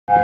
Quick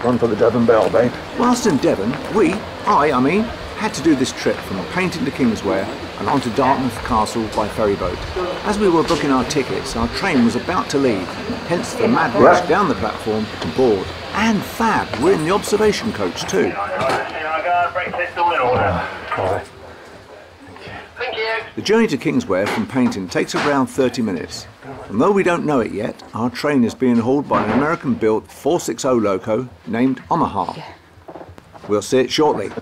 one for the Devon bell, babe. Whilst in Devon, I mean, had to do this trip from Paignton to Kingswear and on to Dartmouth Castle by ferry boat. As we were booking our tickets, our train was about to leave, hence the mad rush down the platform to board. And fab, we're in the observation coach too. Breakfast all in order. Thank you. The journey to Kingswear from Paignton takes around 30 minutes. And though we don't know it yet, our train is being hauled by an American-built 460 Loco named OMAHA. We'll see it shortly.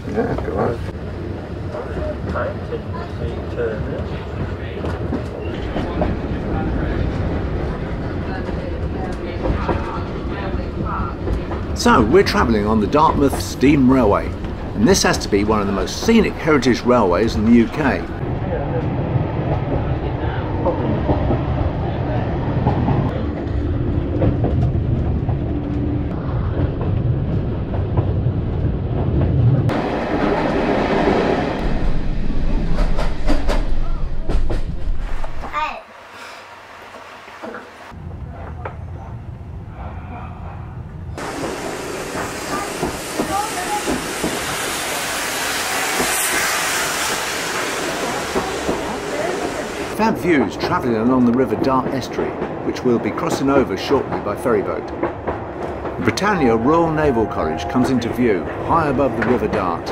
Yeah, go on. So, we're travelling on the Dartmouth Steam Railway, and this has to be one of the most scenic heritage railways in the UK. Fab views travelling along the River Dart estuary, which we'll be crossing over shortly by ferry boat. Britannia Royal Naval College comes into view high above the River Dart.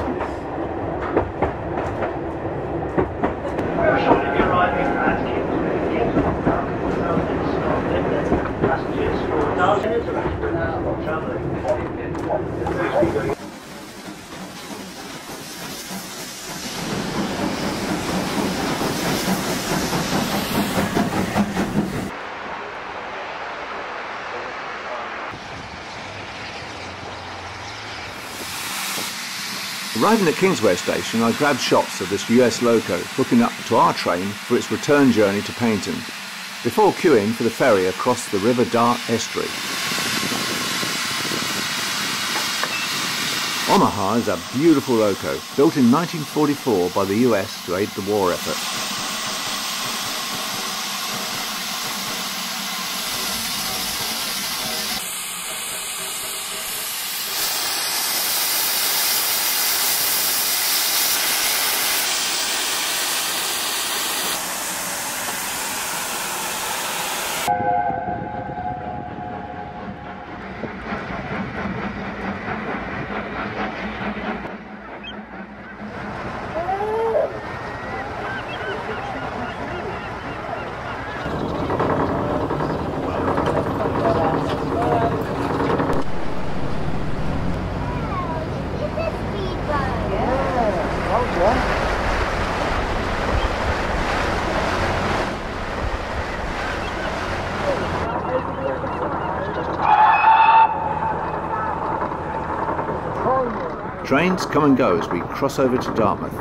Arriving at Kingswear station, I grabbed shots of this US Loco hooking up to our train for its return journey to Paignton, before queuing for the ferry across the River Dart estuary. OMAHA is a beautiful loco, built in 1944 by the US to aid the war effort. Trains come and go as we cross over to Dartmouth.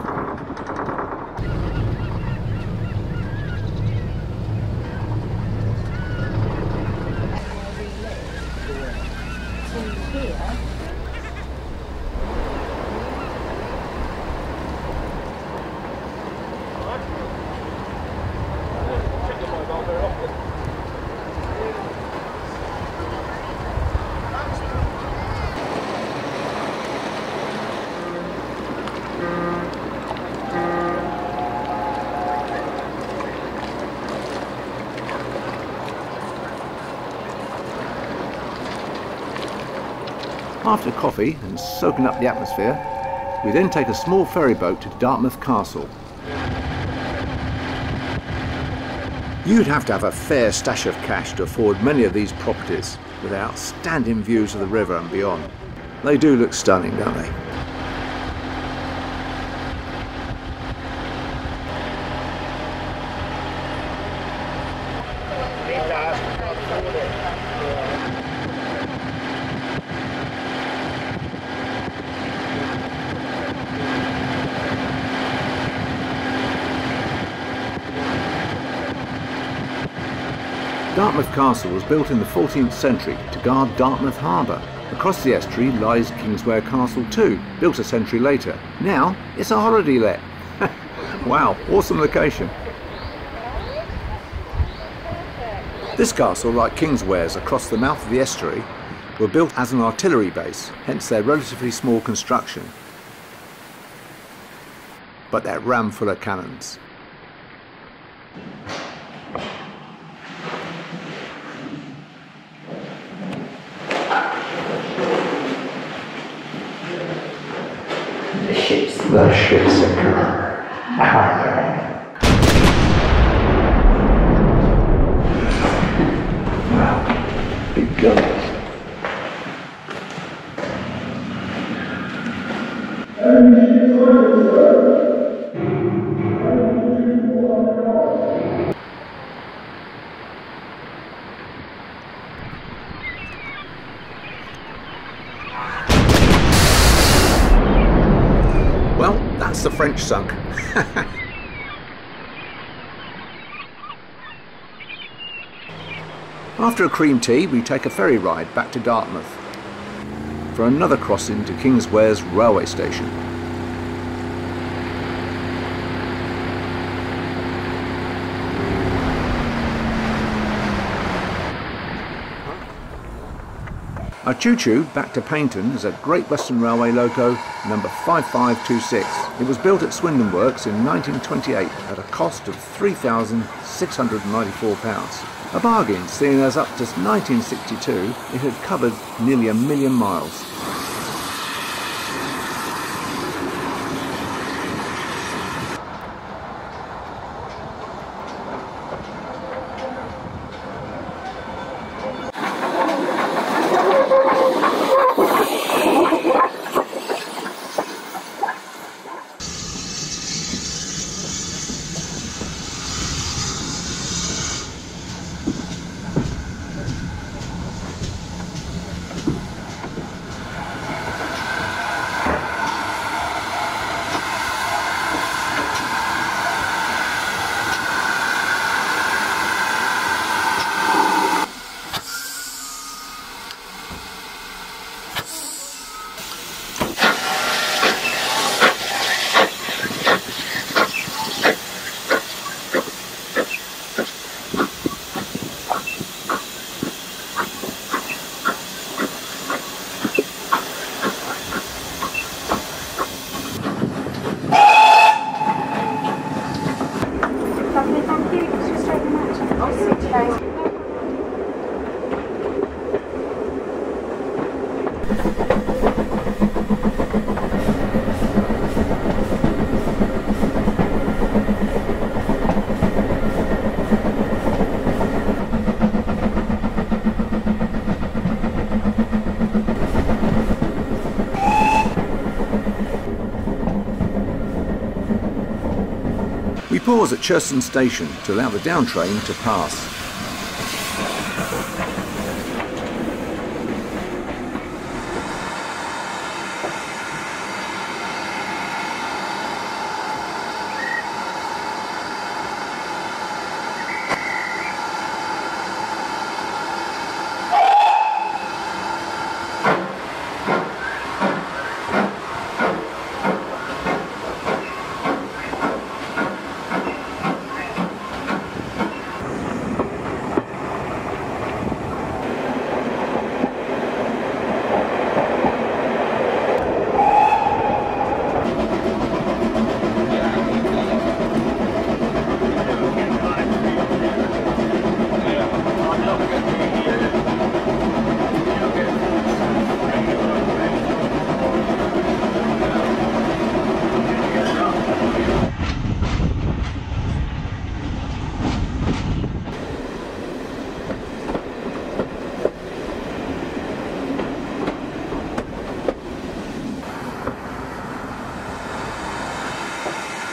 After coffee and soaking up the atmosphere, we then take a small ferry boat to Dartmouth Castle. You'd have to have a fair stash of cash to afford many of these properties with outstanding views of the river and beyond. They do look stunning, don't they? Dartmouth Castle was built in the 14th century to guard Dartmouth Harbour. Across the estuary lies Kingswear Castle too, built a century later. Now it's a holiday let. Wow, awesome location. This castle, like Kingswear's across the mouth of the estuary, were built as an artillery base, hence their relatively small construction. But they're rammed full of cannons. The ships are coming. Wow, big guns. Well, that's the French sunk. After a cream tea, we take a ferry ride back to Dartmouth for another crossing to Kingswear's railway station. Our choo-choo back to Paignton is a Great Western Railway Loco number 5526. It was built at Swindon Works in 1928 at a cost of £3,694. A bargain, seeing as up to 1962 it had covered nearly 1 million miles. We pause at Churston Station to allow the down train to pass.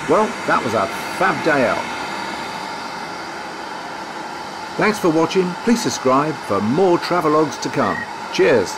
Well, that was a fab day out. Thanks for watching. Please subscribe for more travelogues to come. Cheers.